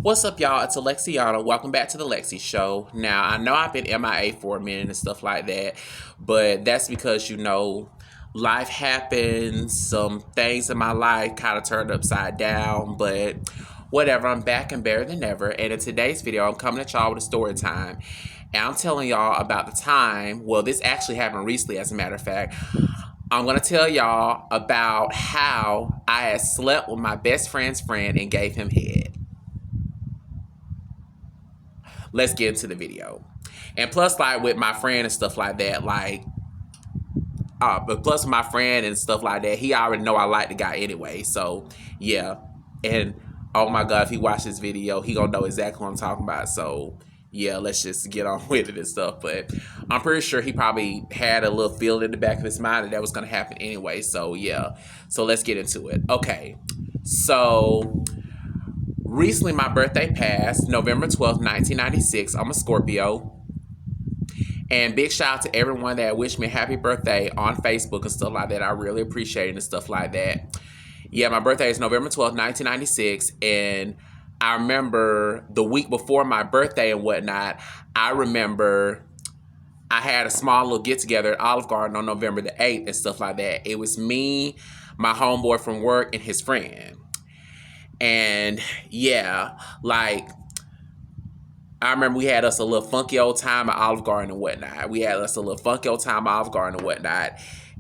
What's up, y'all? It's Alexiana. Welcome back to the Lexi Show. Now, I know I've been MIA for a minute and stuff like that, but that's because, life happens. Some things in my life kind of turned upside down, but whatever. I'm back and better than ever. And in today's video, I'm coming at y'all with a story time. And I'm telling y'all about the time, well, this actually happened recently, as a matter of fact. I'm going to tell y'all about how I had slept with my best friend's friend and gave him head. Let's get into the video. And plus, like, with my friend and stuff like that, but plus my friend and stuff like that, he already know I like the guy anyway. So, yeah. And, oh my God, if he watch this video, he gonna know exactly what I'm talking about. So, yeah, let's just get on with it and stuff. But I'm pretty sure he probably had a little feeling in the back of his mind that was gonna happen anyway. So, yeah. So, let's get into it. Okay. So, recently, my birthday passed, November 12th, 1996. I'm a Scorpio. And big shout out to everyone that wished me a happy birthday on Facebook and stuff like that. I really appreciate it and stuff like that. Yeah, my birthday is November 12th, 1996. And I remember the week before my birthday and whatnot, I remember I had a small little get-together at Olive Garden on November the 8th and stuff like that. It was me, my homeboy from work, and his friend. And yeah, like, I remember we had us a little funky old time at Olive Garden and whatnot.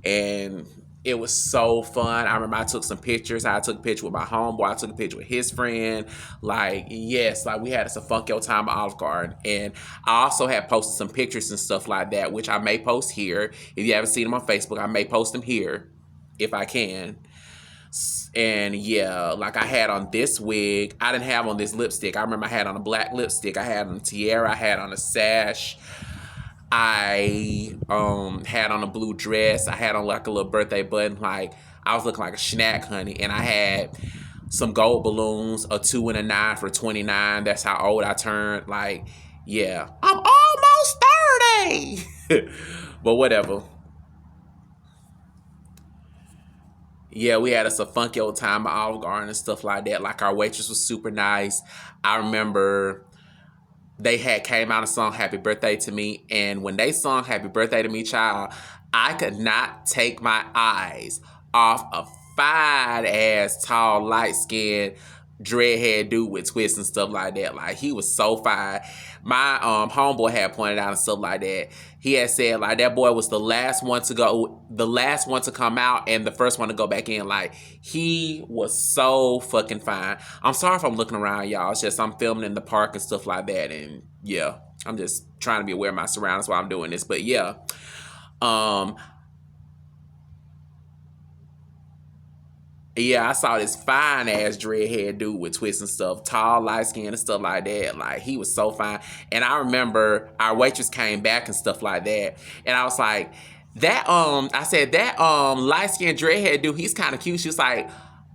And it was so fun. I remember I took some pictures. I took a picture with my homeboy. I took a picture with his friend. Like, yes, like, we had us a funky old time at Olive Garden. And I also had posted some pictures and stuff like that, which I may post here. If you haven't seen them on Facebook, I may post them here if I can. And yeah, like, I had on this wig. I didn't have on this lipstick. I remember I had on a black lipstick. I had on a tiara. I had on a sash. I had on a blue dress. I had on like a little birthday button. Like, I was looking like a snack, honey. And I had some gold balloons, a 2 and a 9 for 29. That's how old I turned. Like, yeah, I'm almost 30. But whatever. Yeah, we had us a funky old time at Olive Garden and stuff like that. Like, our waitress was super nice. I remember they had came out and sung Happy Birthday to me. And when they sung Happy Birthday to me, child, I could not take my eyes off a fine-ass, tall, light-skinned, dreadhead dude with twists and stuff like that. Like, he was so fine. My homeboy had pointed out and stuff like that. He had said, like, that boy was the last one to come out and the first one to go back in. Like, he was so fucking fine. I'm sorry if I'm looking around, y'all. It's just I'm filming in the park and stuff like that. And yeah, I'm just trying to be aware of my surroundings while I'm doing this. But yeah, yeah, I saw this fine-ass dreadhead dude with twists and stuff, tall, light-skinned and stuff like that. Like, he was so fine. And I remember our waitress came back and stuff like that. And I was like, I said, that light-skinned dreadhead dude, he's kind of cute. She was like,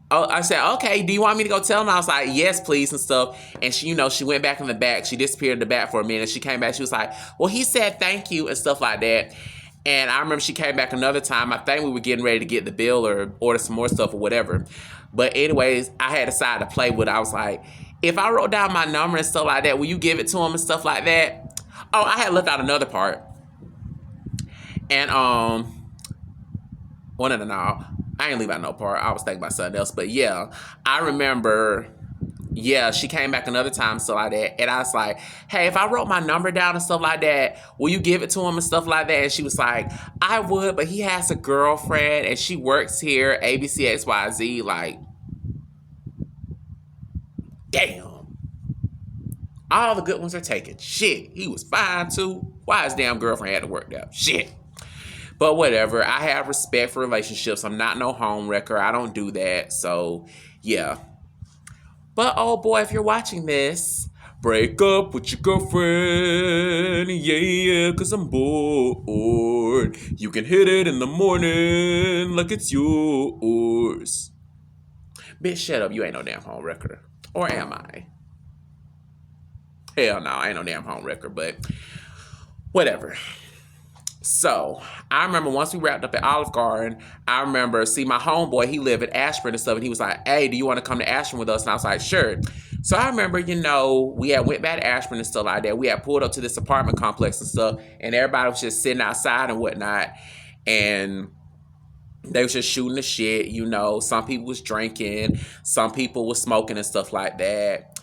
oh, I said, okay, do you want me to go tell him? I was like, yes, please, and stuff. And she, she went back in the back. She disappeared in the back for a minute. She came back. She was like, well, he said thank you and stuff like that. And I remember she came back another time. I think we were getting ready to get the bill or order some more stuff or whatever. But anyways, I had decided to play with it. I was like, if I wrote down my number and stuff like that, will you give it to him and stuff like that? Oh, I had left out another part. And, well, no. I ain't leave out no part. I was thinking about something else. But yeah, I remember... yeah, she came back another time, stuff like that. And I was like, hey, if I wrote my number down and stuff like that, will you give it to him and stuff like that? And she was like, I would, but he has a girlfriend and she works here, ABCXYZ. Like, damn. All the good ones are taken. Shit, he was fine too. Why his damn girlfriend had to work there? Shit. But whatever. I have respect for relationships. I'm not no home wrecker. I don't do that. So, yeah. But, oh boy, if you're watching this, break up with your girlfriend, yeah, cause I'm bored. You can hit it in the morning like it's yours. Bitch, shut up, you ain't no damn home wrecker. Or am I? Hell no, I ain't no damn home wrecker, but whatever. So I remember once we wrapped up at Olive Garden, I remember, see, my homeboy, he lived in Ashburn and stuff, and he was like, hey, do you want to come to Ashburn with us? And I was like, sure. So I remember, we had went back to Ashburn and stuff like that. We had pulled up to this apartment complex and stuff, and everybody was just sitting outside and whatnot, and they was just shooting the shit, Some people was drinking, some people was smoking and stuff like that.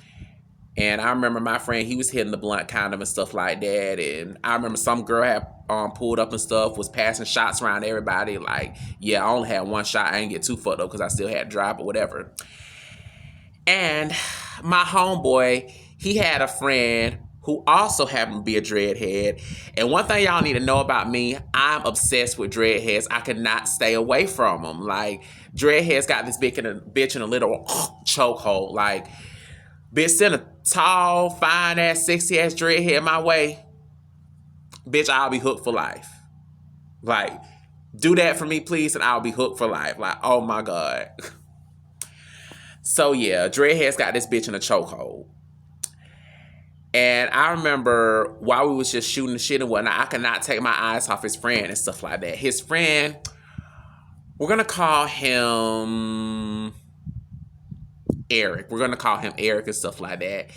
And I remember my friend, he was hitting the blunt kind of and stuff like that. And I remember some girl had pulled up and stuff, was passing shots around everybody. Like, yeah, I only had one shot. I didn't get too fucked up because I still had to drive or whatever. And my homeboy, he had a friend who also happened to be a dreadhead. And one thing y'all need to know about me, I'm obsessed with dreadheads. I could not stay away from them. Like, dreadheads got this bitch in a little chokehold. Like, bitch, send a tall, fine-ass, sexy-ass dreadhead my way. Bitch, I'll be hooked for life. Like, do that for me, please, and I'll be hooked for life. Like, oh my God. So, yeah, dreadhead's got this bitch in a chokehold. And I remember while we was just shooting the shit and whatnot, I could not take my eyes off his friend and stuff like that. His friend, we're going to call him Eric. We're going to call him Eric and stuff like that.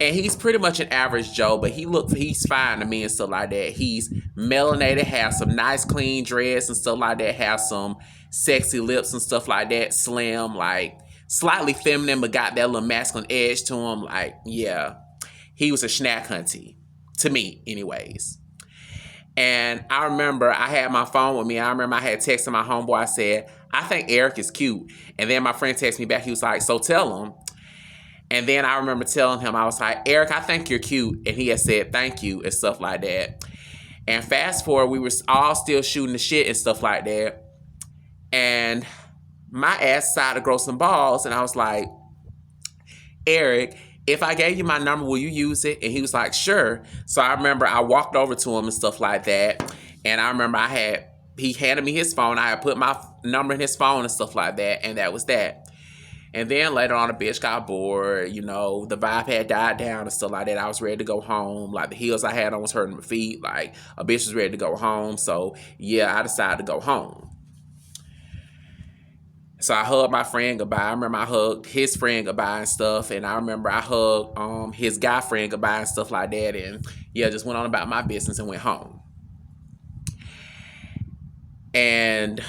And he's pretty much an average Joe, but he's fine to me and stuff like that. He's melanated, has some nice clean dreads and stuff like that, has some sexy lips and stuff like that, slim, like slightly feminine, but got that little masculine edge to him. Like, yeah, he was a snack hunty, to me anyways. And I remember I had my phone with me. I remember I had texted my homeboy. I said, I think Eric is cute. And then my friend texted me back. He was like, so tell him. And then I remember telling him, I was like, Eric, I think you're cute. And he had said, thank you, and stuff like that. And fast forward, we were all still shooting the shit and stuff like that. And my ass decided to grow some balls. And I was like, Eric, if I gave you my number, will you use it? And he was like, sure. So I remember I walked over to him and stuff like that. And I remember he handed me his phone. I had put my number in his phone and stuff like that. And that was that. And then later on, the bitch got bored. The vibe had died down and stuff like that. I was ready to go home. Like, the heels I had on was hurting my feet. Like, a bitch was ready to go home. So, yeah, I decided to go home. So I hugged my friend goodbye. I remember I hugged his friend goodbye and stuff. And I remember I hugged his guy friend goodbye and stuff like that. And, yeah, just went on about my business and went home. And,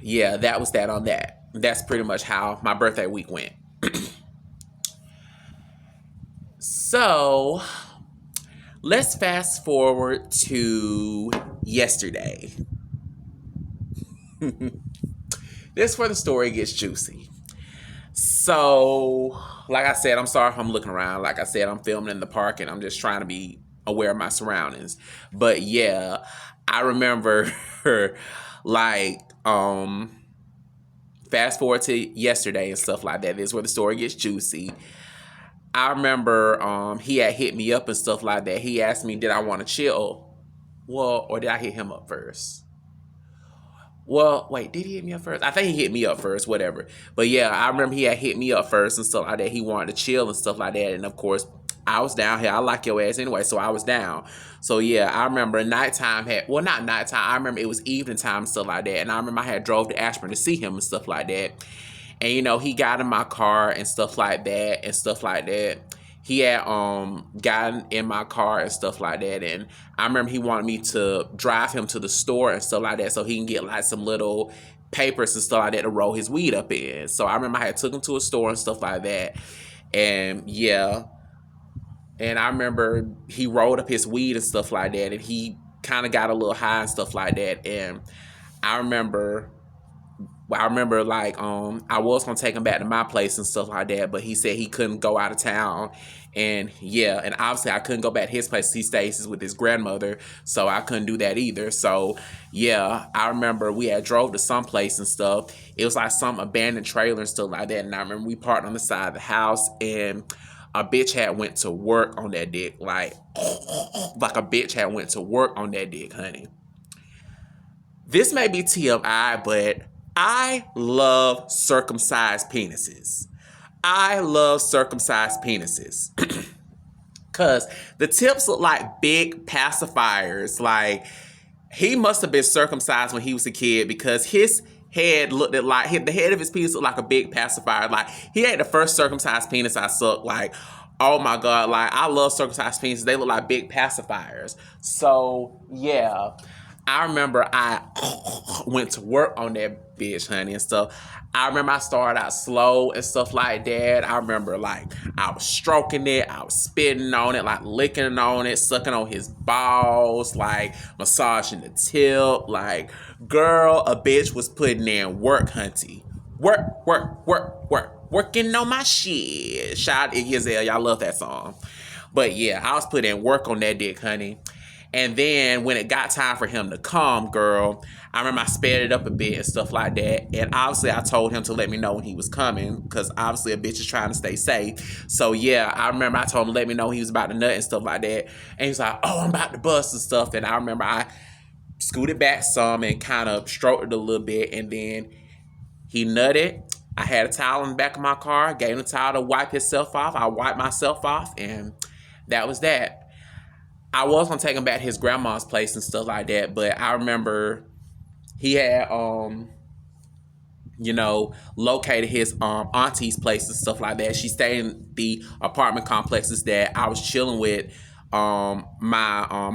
yeah, that was that on that. That's pretty much how my birthday week went. So, let's fast forward to yesterday. This is where the story gets juicy. So, like I said, I'm sorry if I'm looking around. Like I said, I'm filming in the park and I'm just trying to be aware of my surroundings. But yeah, I remember like, fast forward to yesterday and stuff like that. This is where the story gets juicy. I remember he had hit me up and stuff like that. He asked me, did I want to chill? Well, or did I hit him up first? Well, wait, did he hit me up first? I think he hit me up first, whatever. But yeah, I remember he had hit me up first and stuff like that. He wanted to chill and stuff like that. And of course, I was down here. I like your ass anyway, so I was down. So yeah, I remember nighttime not nighttime. I remember it was evening time and stuff like that. And I remember I had drove to Ashburn to see him and stuff like that. And he got in my car and stuff like that. He had gotten in my car and stuff like that, and I remember he wanted me to drive him to the store and stuff like that so he can get like some little papers and stuff like that to roll his weed up in. So I remember I had took him to a store and stuff like that, and yeah, and I remember he rolled up his weed and stuff like that, and he kind of got a little high and stuff like that, and I remember like I was gonna take him back to my place and stuff like that, but he said he couldn't go out of town, and yeah, and obviously I couldn't go back to his place. He stays with his grandmother, so I couldn't do that either. So yeah, I remember we had drove to some place and stuff. It was like some abandoned trailer and stuff like that, and I remember we parked on the side of the house, and a bitch had went to work on that dick, like a bitch had went to work on that dick, honey. This may be TMI, but I love circumcised penises. I love circumcised penises. Because the tips look like big pacifiers. Like, He must have been circumcised when he was a kid because his head looked at like the head of his penis looked like a big pacifier. Like he had the first circumcised penis I sucked. Like, oh my god, like I love circumcised penises. They look like big pacifiers. So yeah. I remember I went to work on that bitch, honey, and stuff. I remember I started out slow and stuff like that. I remember, like, I was stroking it, I was spitting on it, like, licking on it, sucking on his balls, like, massaging the tip. Like, girl, a bitch was putting in work, hunty. Work, work, work, work. Working on my shit. Shout out to Iggy Azalea. Y'all love that song. But, yeah, I was putting work on that dick, honey. And then when it got time for him to come, girl, I remember I sped it up a bit and stuff like that. And obviously I told him to let me know when he was coming because obviously a bitch is trying to stay safe. So yeah, I remember I told him to let me know he was about to nut and stuff like that. And he was like, oh, I'm about to bust and stuff. And I remember I scooted back some and kind of stroked it a little bit. And then he nutted. I had a towel in the back of my car, gave him a towel to wipe himself off. I wiped myself off and that was that. I was gonna take him back to his grandma's place and stuff like that, but I remember he had, located his auntie's place and stuff like that. She stayed in the apartment complexes that I was chilling with my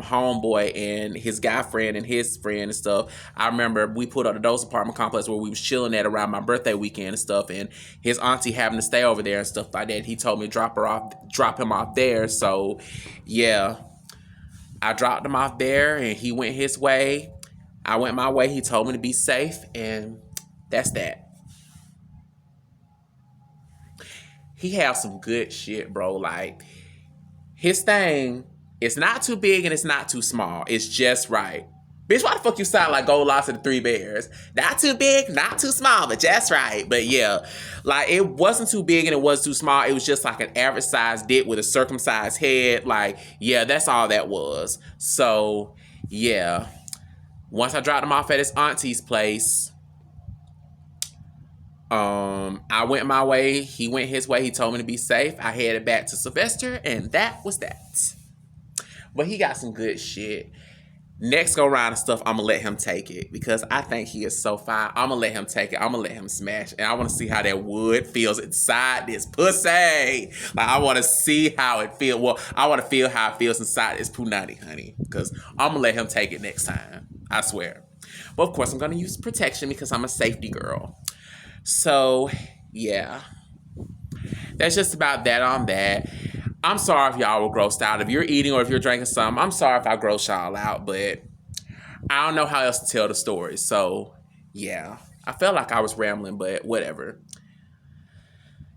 homeboy and his guy friend and his friend and stuff. I remember we put up those apartment complexes where we was chilling at around my birthday weekend and stuff, and his auntie having to stay over there and stuff like that. He told me to drop him off there. So yeah. I dropped him off there and he went his way. I went my way. He told me to be safe and that's that. He has some good shit, bro. Like, his thing, it's not too big and it's not too small. It's just right. Bitch, why the fuck you sound like Goldilocks and the Three Bears? Not too big, not too small, but just right. But yeah, like, it wasn't too big and it wasn't too small. It was just like an average sized dick with a circumcised head. Like, yeah, that's all that was. So, yeah. Once I dropped him off at his auntie's place, I went my way. He went his way. He told me to be safe. I headed back to Sylvester, and that was that. But he got some good shit. Next go round of stuff, I'm going to let him take it because I think he is so fine. I'm going to let him take it. I'm going to let him smash. And I want to see how that wood feels inside this pussy. Like, I want to see how it feels. Well, I want to feel how it feels inside this punani, honey. Because I'm going to let him take it next time. I swear. But, of course, I'm going to use protection because I'm a safety girl. So, yeah. That's just about that on that. I'm sorry if y'all were grossed out. If you're eating or if you're drinking something, I'm sorry if I gross y'all out, but I don't know how else to tell the story. So, yeah. I felt like I was rambling, but whatever.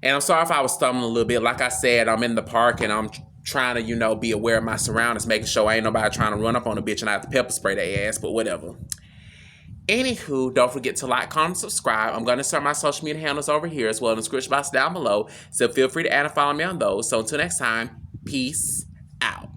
And I'm sorry if I was stumbling a little bit. Like I said, I'm in the park and I'm trying to, be aware of my surroundings, making sure ain't nobody trying to run up on a bitch and I have to pepper spray their ass, but whatever. Anywho, don't forget to like, comment, subscribe. I'm going to start my social media handles over here as well in the description box down below. So feel free to add and follow me on those. So until next time, peace out.